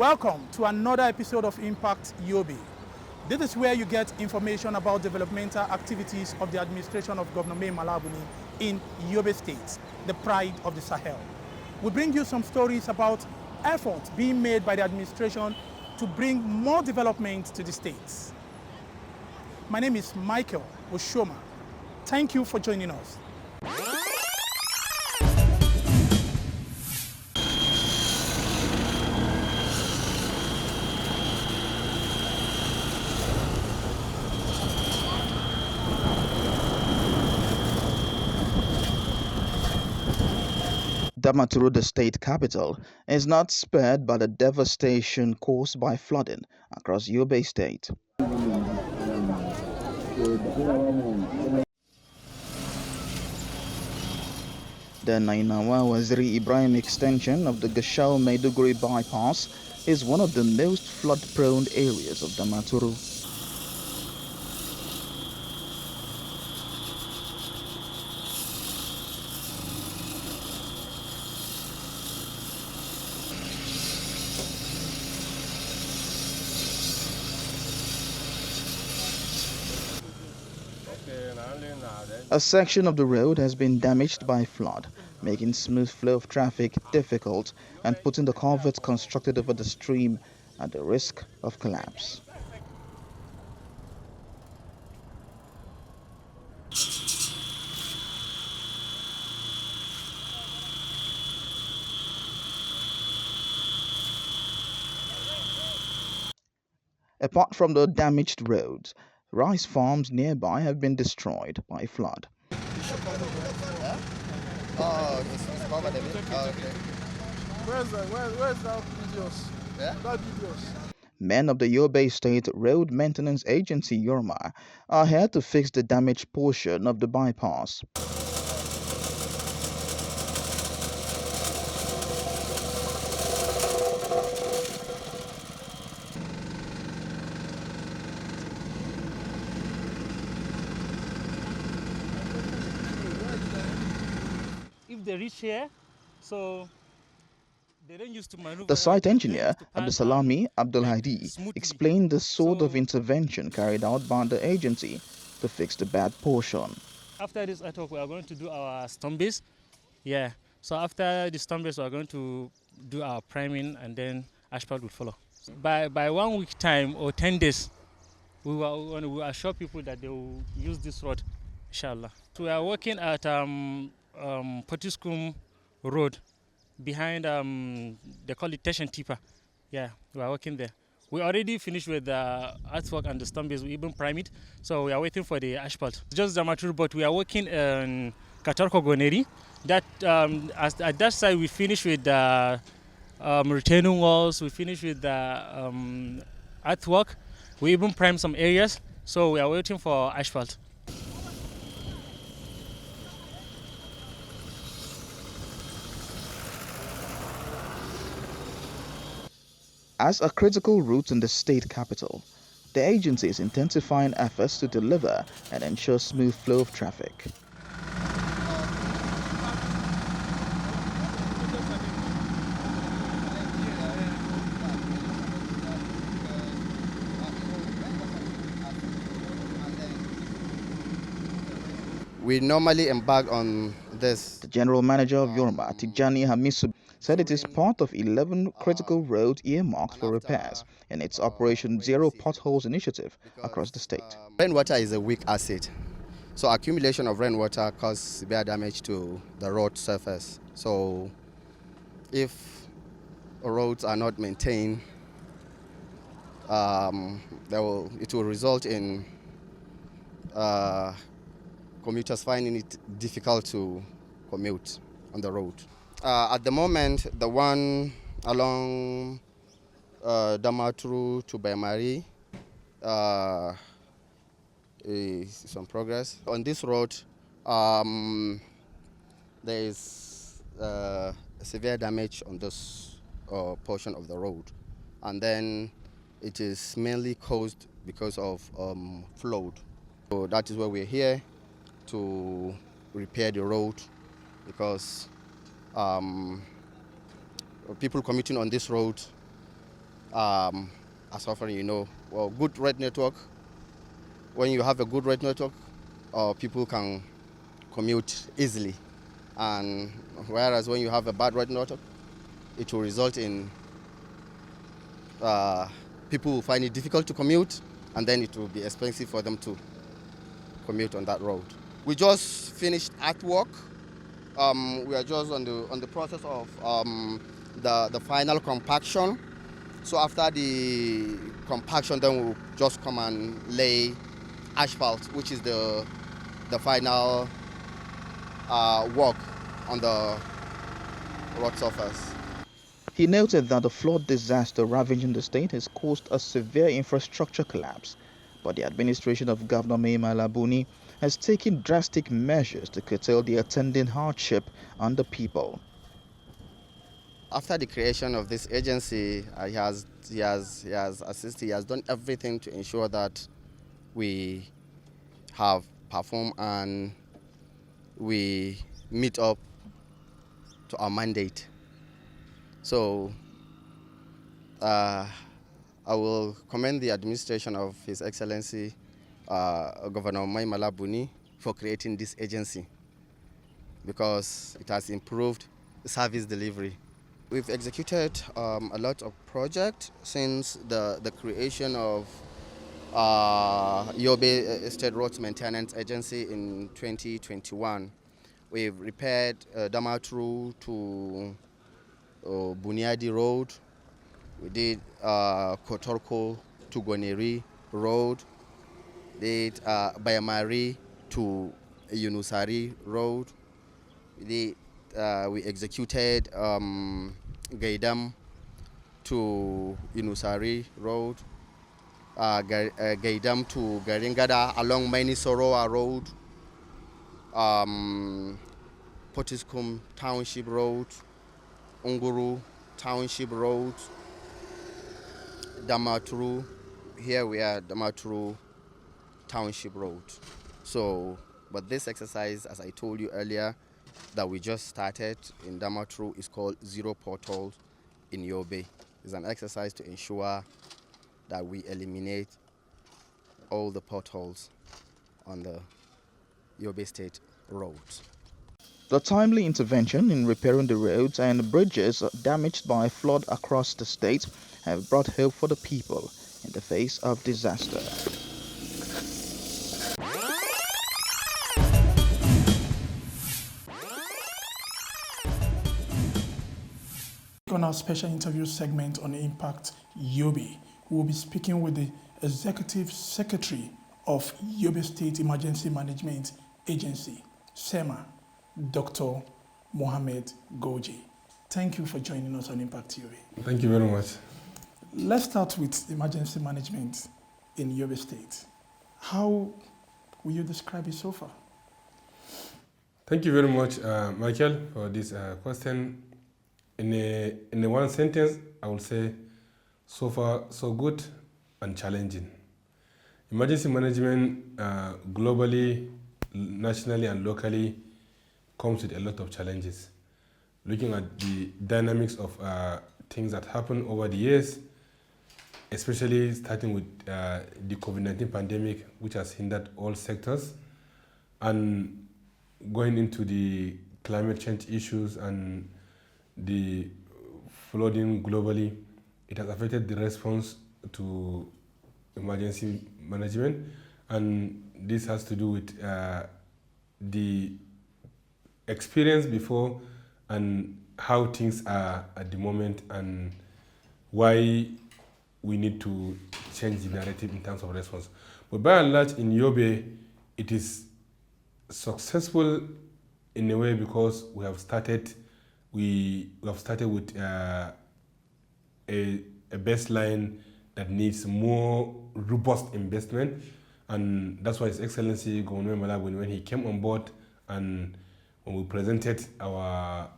Welcome to another episode of Impact Yobe. This is where you get information about developmental activities of the administration of Governor Mai Mala-Buni in Yobe State, the pride of the Sahel. We bring you some stories about efforts being made by the administration to bring more development to the states. My name is Michael Oshoma. Thank you for joining us. Damaturu, the state capital, is not spared by the devastation caused by flooding across Yobe State. The Nainawa Waziri Ibrahim extension of the Gashau-Maiduguri bypass is one of the most flood-prone areas of Damaturu. A section of the road has been damaged by flood, making smooth flow of traffic difficult and putting the culvert constructed over the stream at the risk of collapse. Apart from the damaged roads, rice farms nearby have been destroyed by flood. It's covered a bit. Okay. Where's that videos? Yeah? That videos. Men of the Yobe State Road Maintenance Agency Yorma are here to fix the damaged portion of the bypass. If they reach here, so they don't used to maneuver. The site they engineer, used to pass, Abdusalami Abdulhadi, smoothly. explained the sort of So- intervention carried out by the agency to fix the bad portion. After this earthwork, we are going to do our stone base. Yeah. So after the stone base, we are going to do our priming, and then asphalt will follow. By 1 week time or 10 days, we will assure people that they will use this road, inshallah. So we are working at Potiskum Road, behind they call it Teshan Tipa. Yeah, we are working there. We already finished with the earthwork and the stone base. We even prime it, so we are waiting for the asphalt. Just the material, but we are working on Katarko Goneri. That at that side we finished with the retaining walls. We finished with the earthwork. We even prime some areas, so we are waiting for asphalt. As a critical route in the state capital, the agency is intensifying efforts to deliver and ensure smooth flow of traffic. We normally embark on this. The general manager of Yorma, Tijani Hamisu, said it is part of 11 critical roads earmarked for repairs in its Operation Zero Potholes initiative across the state. Rainwater is a weak acid. So accumulation of rainwater causes severe damage to the road surface. So if roads are not maintained, it will result in commuters finding it difficult to commute on the road. At the moment, the one along Damaturu to Baimari is in progress. On this road, there is severe damage on this portion of the road, and then it is mainly caused because of flood. So that is why we're here, to repair the road, because people commuting on this road as often you know, well, good road network. When you have a good road network, people can commute easily. And whereas when you have a bad road network, it will result in people will find it difficult to commute, and then it will be expensive for them to commute on that road. We just finished artwork. We are just on the process of the final compaction. So after the compaction, then we'll just come and lay asphalt, which is the final work on the road surface. He noted that the flood disaster ravaging the state has caused a severe infrastructure collapse, but the administration of Governor Mai Mala-Buni has taken drastic measures to curtail the attendant hardship on the people. After the creation of this agency, he has assisted, he has done everything to ensure that we have performed and we meet up to our mandate. So I will commend the administration of His Excellency Governor Mai Mala-Buni for creating this agency, because it has improved service delivery. We've executed a lot of projects since the creation of Yobe State Roads Maintenance Agency in 2021. We've repaired Damaturu to Buniadi Road. We did Kotorko to Goneri Road. Did Bayamari to Yunusari Road. We executed Gaidam to Yunusari Road. Gaidam to Garingada along Mainisoroa Road. Potiskum Township Road. Unguru Township Road. Damaturu. Here we are, Damaturu Township Road. So, but this exercise, as I told you earlier, that we just started in Damaturu is called Zero Potholes in Yobe. It's an exercise to ensure that we eliminate all the potholes on the Yobe State roads. The timely intervention in repairing the roads and bridges damaged by flood across the state have brought hope for the people in the face of disaster. On our special interview segment on Impact Yobe, we will be speaking with the Executive Secretary of Yobe State Emergency Management Agency, SEMA, Dr. Mohammed Goji. Thank you for joining us on Impact Yobe. Thank you very much. Let's start with emergency management in Yobe State. How will you describe it so far? Thank you very much, Michael, for this question. In a one sentence, I would say, so far, so good and challenging. Emergency management globally, nationally and locally comes with a lot of challenges. Looking at the dynamics of things that happen over the years, especially starting with the COVID-19 pandemic, which has hindered all sectors, and going into the climate change issues and the flooding globally, it has affected the response to emergency management, and this has to do with the experience before and how things are at the moment and why we need to change the narrative in terms of response. But by and large in Yobe, it is successful in a way because we have started with a baseline that needs more robust investment, and that's why His Excellency Governor Mala-Buni, when he came on board and when we presented our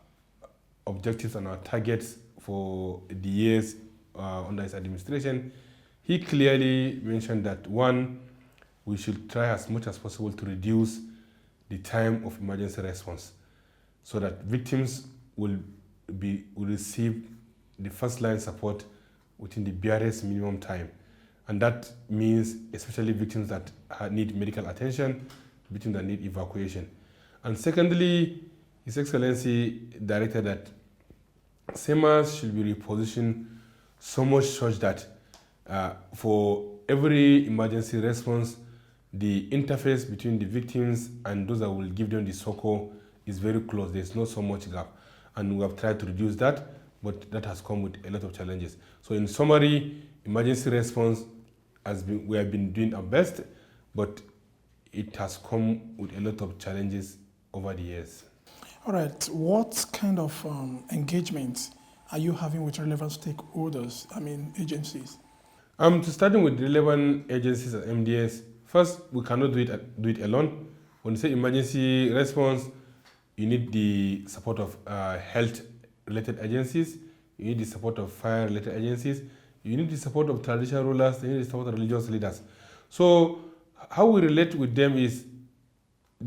objectives and our targets for the years under his administration, he clearly mentioned that, one, we should try as much as possible to reduce the time of emergency response so that victims will receive the first line support within the barest minimum time. And that means especially victims that need medical attention, victims that need evacuation. And secondly, His Excellency directed that SEMAs should be repositioned so much such that for every emergency response, the interface between the victims and those that will give them the succor is very close. There's not so much gap. And we have tried to reduce that, but that has come with a lot of challenges. So in summary, emergency response we have been doing our best, but it has come with a lot of challenges over the years. All right, what kind of engagement are you having with relevant stakeholders, agencies? To starting with relevant agencies at MDS, first, we cannot do it alone. When you say emergency response, you need the support of health-related agencies, you need the support of fire-related agencies, you need the support of traditional rulers, you need the support of religious leaders. So how we relate with them is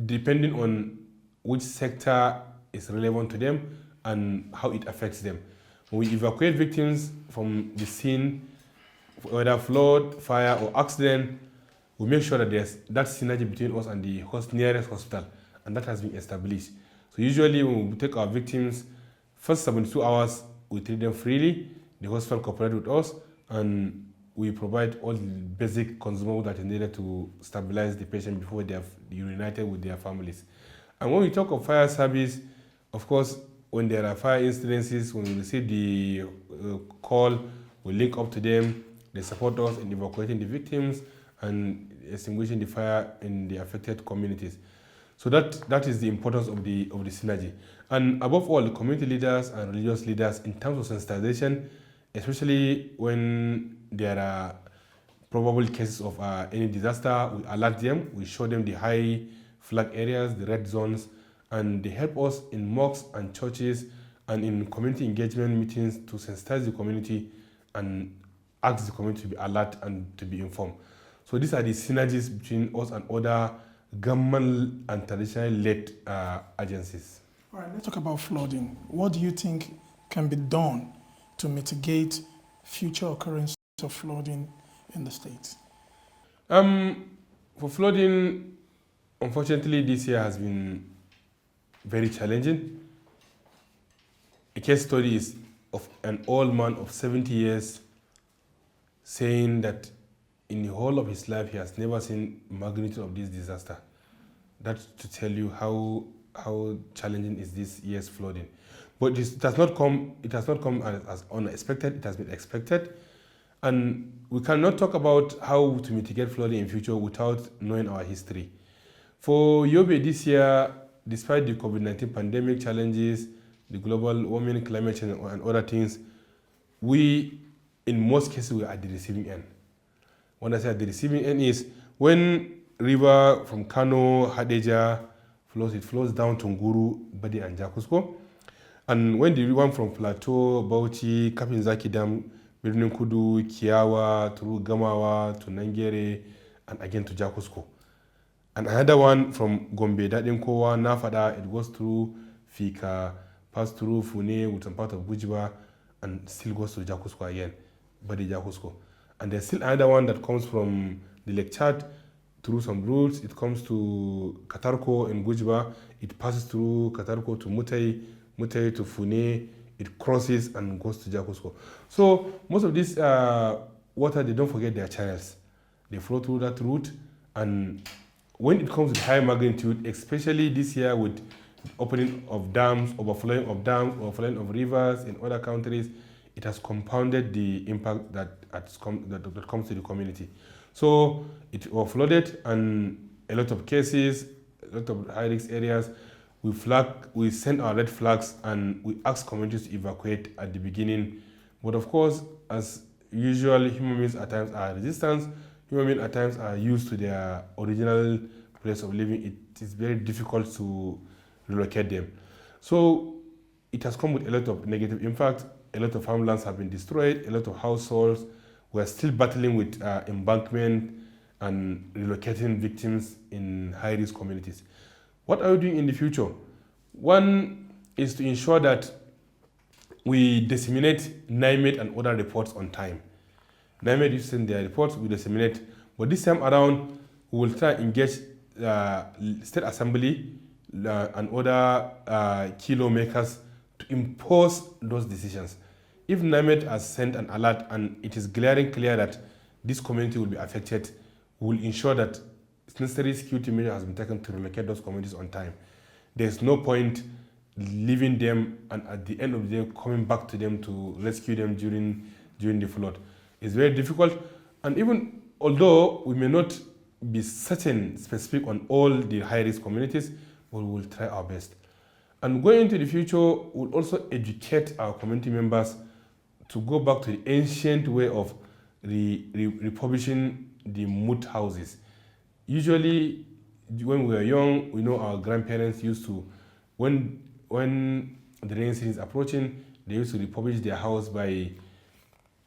depending on which sector is relevant to them and how it affects them. When we evacuate victims from the scene, whether flood, fire, or accident, we make sure that there's that synergy between us and the nearest hospital, and that has been established. So usually when we take our victims, first 72 hours, we treat them freely, the hospital cooperates with us, and we provide all the basic consumables that is needed to stabilize the patient before they are reunited with their families. And when we talk of fire service, of course, when there are fire incidences, when we receive the call, we link up to them, they support us in evacuating the victims and extinguishing the fire in the affected communities. So that is the importance of the synergy. And above all, the community leaders and religious leaders in terms of sensitization, especially when there are probable cases of any disaster, we alert them, we show them the high flag areas, the red zones, and they help us in mosques and churches and in community engagement meetings to sensitize the community and ask the community to be alert and to be informed. So these are the synergies between us and other government and traditionally led agencies. All right, let's talk about flooding. What do you think can be done to mitigate future occurrence of flooding in the state? For flooding, unfortunately, this year has been very challenging. A case study is of an old man of 70 years saying that in the whole of his life he has never seen magnitude of this disaster. That's to tell you how challenging is this year's flooding. But it has not come as unexpected, it has been expected. And we cannot talk about how to mitigate flooding in future without knowing our history. For Yobe this year, despite the COVID-19 pandemic challenges, the global warming, climate change, and other things, we, in most cases, we are at the receiving end. When I say at the receiving end is when river from Kano, Hadeja flows, it flows down to Nguru, Badi, and Jakusko. And when the one from Plateau, Bauchi, Kapinzaki Dam, Birnin Kudu, Kiawa, through Gamawa, to Nangere, and again to Jakusko. And another one from Gombe, Dadinkowa, Nafada, it goes through Fika, pass through Fune with some part of Bujiba, and still goes to Jakusko again, Badi Jakusko. And there's still another one that comes from the Lake Chad through some routes. It comes to Katarko in Bujiba, it passes through Katarko to Mutai, Mutai to Fune, it crosses and goes to Jakusko. So most of this water, they don't forget their channels. They flow through that route, and when it comes to high magnitude, especially this year with opening of dams, overflowing of rivers in other countries, it has compounded the impact that comes to the community. So it overflowed, and a lot of cases, a lot of high-risk areas, we send our red flags and we ask communities to evacuate at the beginning. But of course, as usual, human beings at times are resistant. Human beings at times are used to their original place of living. It is very difficult to relocate them. So it has come with a lot of negative impact. A lot of farmlands have been destroyed. A lot of households. We are still battling with embankment and relocating victims in high-risk communities. What are we doing in the future? One is to ensure that we disseminate NIMET and other reports on time. NIMET used to send their reports, we disseminate. But this time around, we will try to engage State Assembly and other key lawmakers to impose those decisions. If NIMET has sent an alert and it is glaring clear that this community will be affected, we will ensure that necessary security measure has been taken to relocate those communities on time. There's no point leaving them and at the end of the day coming back to them to rescue them during the flood. It's very difficult, and even although we may not be certain specific on all the high-risk communities, but we will try our best. And going into the future, we'll also educate our community members to go back to the ancient way of refurbishing the mud houses. Usually, when we were young, we know our grandparents used to, when the rainy season is approaching, they used to refurbish their house by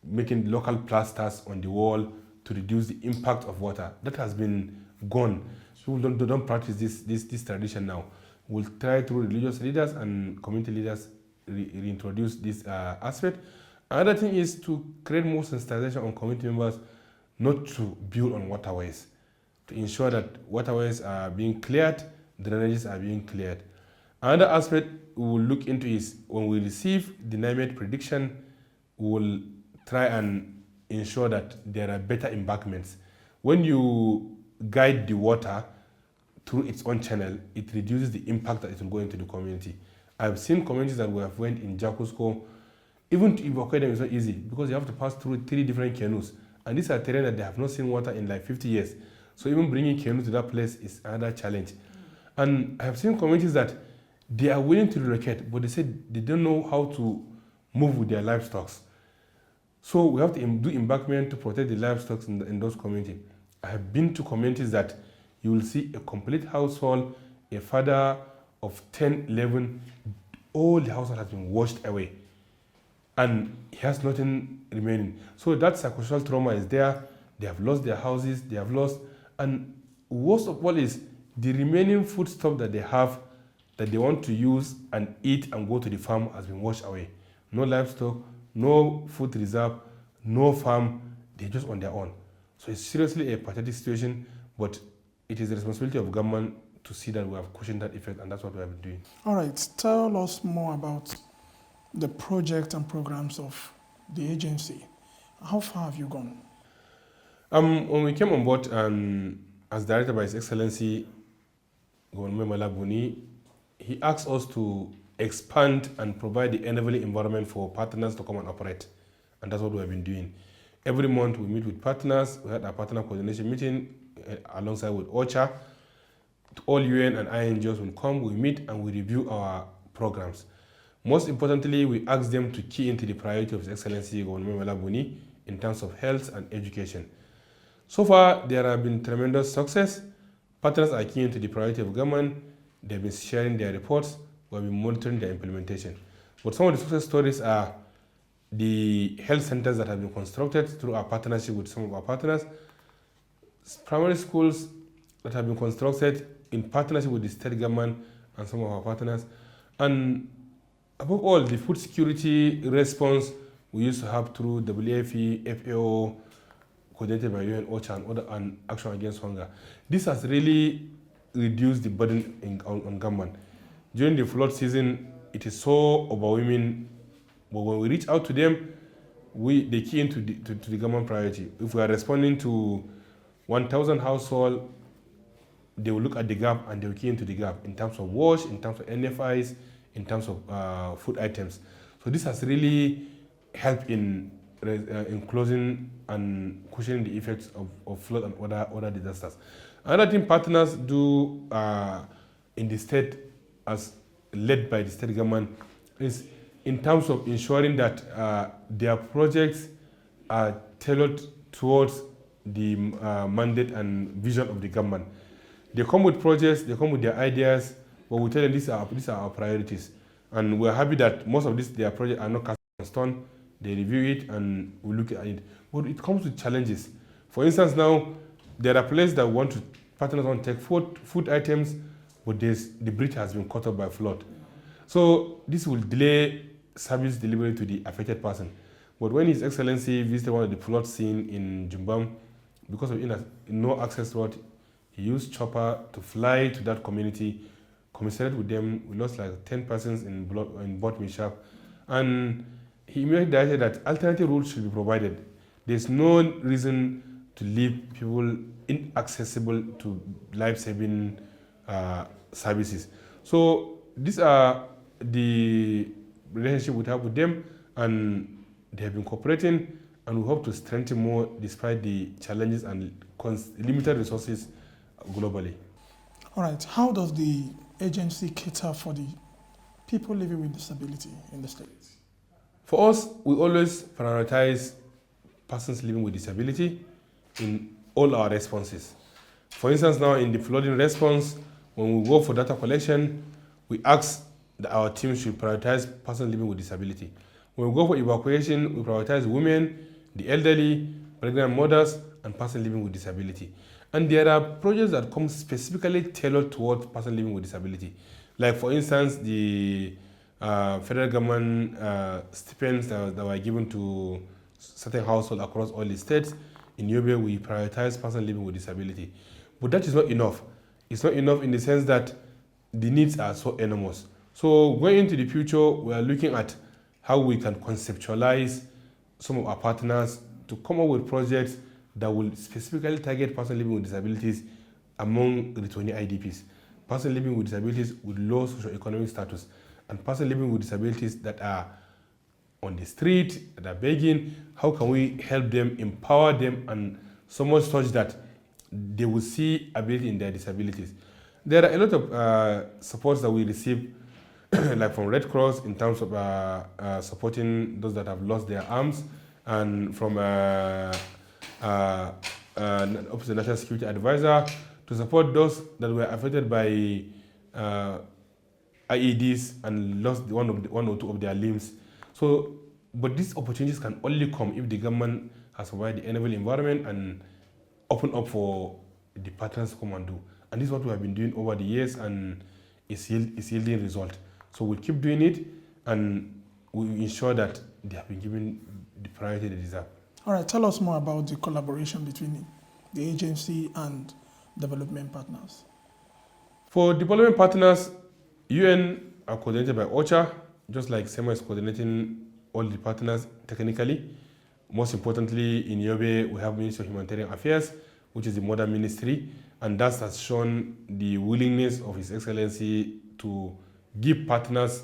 making local plasters on the wall to reduce the impact of water. That has been gone. So we don't practice this tradition now. We'll try through religious leaders and community leaders reintroduce this aspect. Another thing is to create more sensitization on community members not to build on waterways, to ensure that waterways are being cleared, drainages are being cleared. Another aspect we will look into is when we receive the NIMET prediction, we will try and ensure that there are better embankments. When you guide the water through its own channel, it reduces the impact that it will go into the community. I've seen communities that we have went in Jakusko, even to evacuate them is not easy because you have to pass through 3 different canoes. And these are terrain that they have not seen water in like 50 years. So even bringing canoes to that place is another challenge. And I have seen communities that they are willing to relocate, but they said they don't know how to move with their livestock. So we have to do embankment to protect the livestock in those communities. I have been to communities that you will see a complete household, a father of 10, 11, all the household has been washed away. And he has nothing remaining. So that psychosocial trauma is there. They have lost their houses, they have lost. And worst of all is the remaining foodstuff that they have that they want to use and eat and go to the farm has been washed away. No livestock, no food reserve, no farm, they're just on their own. So it's seriously a pathetic situation, but it is the responsibility of government to see that we have cushioned that effect, and that's what we have been doing. All right, tell us more about the project and programs of the agency. How far have you gone? When we came on board as directed by His Excellency Mai Mala-Buni, he asked us to expand and provide the enabling environment for partners to come and operate. And that's what we have been doing. Every month we meet with partners. We had a partner coordination meeting alongside with OCHA. All UN and INGOs will come, we meet and we review our programs. Most importantly, we ask them to key into the priority of His Excellency Mai Mala-Buni in terms of health and education. So far, there have been tremendous success. Partners are key into the priority of government. They've been sharing their reports. We've been monitoring their implementation. But some of the success stories are the health centers that have been constructed through our partnership with some of our partners, primary schools that have been constructed in partnership with the state government and some of our partners, and above all, the food security response we used to have through WFP, FAO, coordinated by UN, OCHA, and Action Against Hunger. This has really reduced the burden on government. During the flood season, it is so overwhelming, but when we reach out to them, they key into the government priority. If we are responding to 1,000 households, they will look at the gap and they will key into the gap in terms of wash, in terms of NFIs, in terms of food items. So this has really helped in closing and cushioning the effects of flood and other disasters. Another thing partners do in the state, as led by the state government, is in terms of ensuring that their projects are tailored towards the mandate and vision of the government. They come with projects, they come with their ideas, but we tell them these are our priorities. And we're happy that most of their projects are not cast in stone. They review it and we look at it. But it comes with challenges. For instance, now, there are places that partners want to take food items, but the bridge has been cut off by flood. So this will delay service delivery to the affected person. But when His Excellency visited one of the flood scene in Jumbam, because of no access road, he used chopper to fly to that community, commiserate with them. We lost like 10 persons in both mishap, and he immediately directed that alternative routes should be provided. There's no reason to leave people inaccessible to life-saving services. So these are the relationship we have with them, and they have been cooperating, and we hope to strengthen more despite the challenges and limited resources globally. All right, how does the agency cater for the people living with disability in the States? For us, we always prioritize persons living with disability in all our responses. For instance, now in the flooding response, when we go for data collection, we ask that our team should prioritize persons living with disability. When we go for evacuation, we prioritize women, the elderly, pregnant mothers, and persons living with disability. And there are projects that come specifically tailored towards persons living with disability. Like for instance, the federal government stipends that were given to certain households across all the states. In Yobe, we prioritize persons living with disability. But that is not enough. It's not enough in the sense that the needs are so enormous. So going into the future, we are looking at how we can conceptualize some of our partners to come up with projects that will specifically target persons living with disabilities among returning IDPs. Persons living with disabilities with low socioeconomic status, and persons living with disabilities that are on the street, that are begging. How can we help them, empower them, and so much such that they will see ability in their disabilities? There are a lot of supports that we receive, like from Red Cross in terms of supporting those that have lost their arms, and from Office of the National Security Advisor to support those that were affected by IEDs and lost one or two of their limbs. So, but these opportunities can only come if the government has provided the enable environment and open up for the partners to come and do. And this is what we have been doing over the years, and it's yielding result. So we'll keep doing it, and we ensure that they have been given the priority they deserve. All right, tell us more about the collaboration between the agency and development partners. For development partners, UN are coordinated by OCHA, just like SEMA is coordinating all the partners technically. Most importantly, in Yobe, we have Ministry of Humanitarian Affairs, which is the mother ministry, and that has shown the willingness of His Excellency to give partners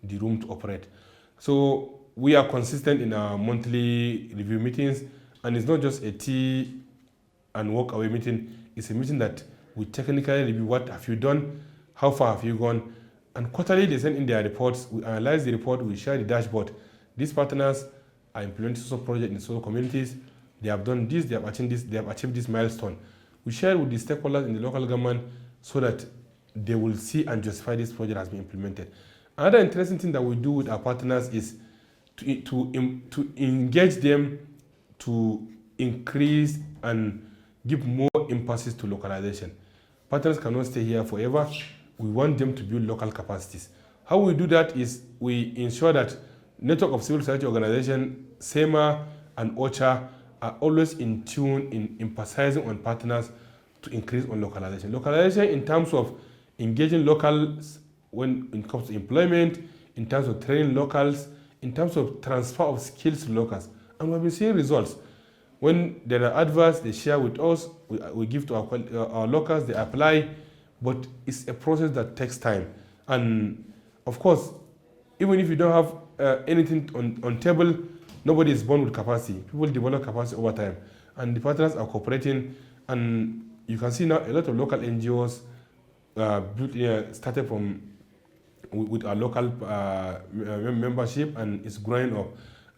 the room to operate. So we are consistent in our monthly review meetings, and it's not just a tea and walk away meeting. It's a meeting that we technically review what have you done, how far have you gone, and quarterly they send in their reports. We analyze the report, we share the dashboard. These partners are implementing social projects in social communities. They have done this, they have achieved this milestone. We share with the stakeholders in the local government so that they will see and justify this project has been implemented. Another interesting thing that we do with our partners is to engage them to increase and give more emphasis to localization. Partners cannot stay here forever. We want them to build local capacities. How we do that is we ensure that network of civil society organizations, SEMA and OCHA, are always in tune in emphasizing on partners to increase on localization. Localization in terms of engaging locals when it comes to employment, in terms of training locals, in terms of transfer of skills to locals. And we've been seeing results. When there are adverts, they share with us, we give to our locals, they apply, but it's a process that takes time. And of course, even if you don't have anything on table, nobody is born with capacity. People develop capacity over time. And the partners are cooperating, and you can see now a lot of local NGOs started from with our local membership, and it's growing up.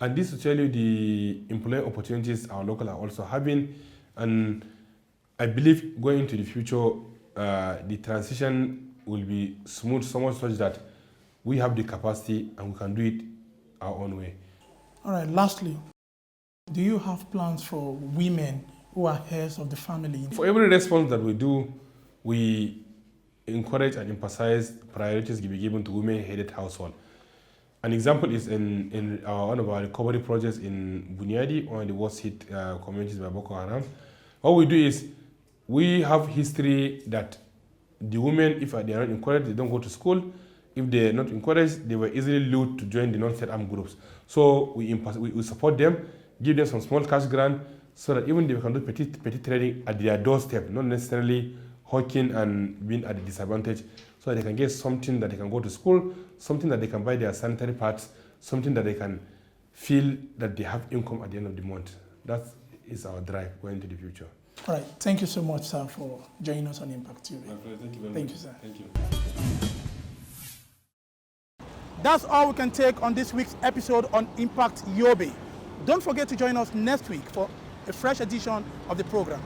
And this will tell you the employment opportunities our local are also having. And I believe going into the future, the transition will be smooth, so much such that we have the capacity and we can do it our own way. All right, lastly, do you have plans for women who are heads of the family? For every response that we do, we encourage and emphasize priorities to be given to women-headed household. An example is in one of our recovery projects in Bunyadi, one of the worst hit communities by Boko Haram. What we do is we have history that the women, if they are not encouraged, they don't go to school. If they are not encouraged, they were easily lured to join the non-state armed groups. So we support them, give them some small cash grant, so that even they can do petty trading at their doorstep, not necessarily hawking and being at a disadvantage, so that they can get something that they can go to school, something that they can buy their sanitary parts, something that they can feel that they have income at the end of the month. That is our drive going into the future. All right. Thank you so much, sir, for joining us on Impact Yobe. Thank you very much. Thank you, sir. Thank you. That's all we can take on this week's episode on Impact Yobe. Don't forget to join us next week for a fresh edition of the program.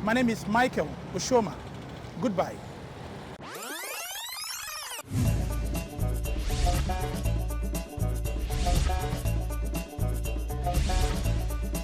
My name is Michael Oshoma. Goodbye.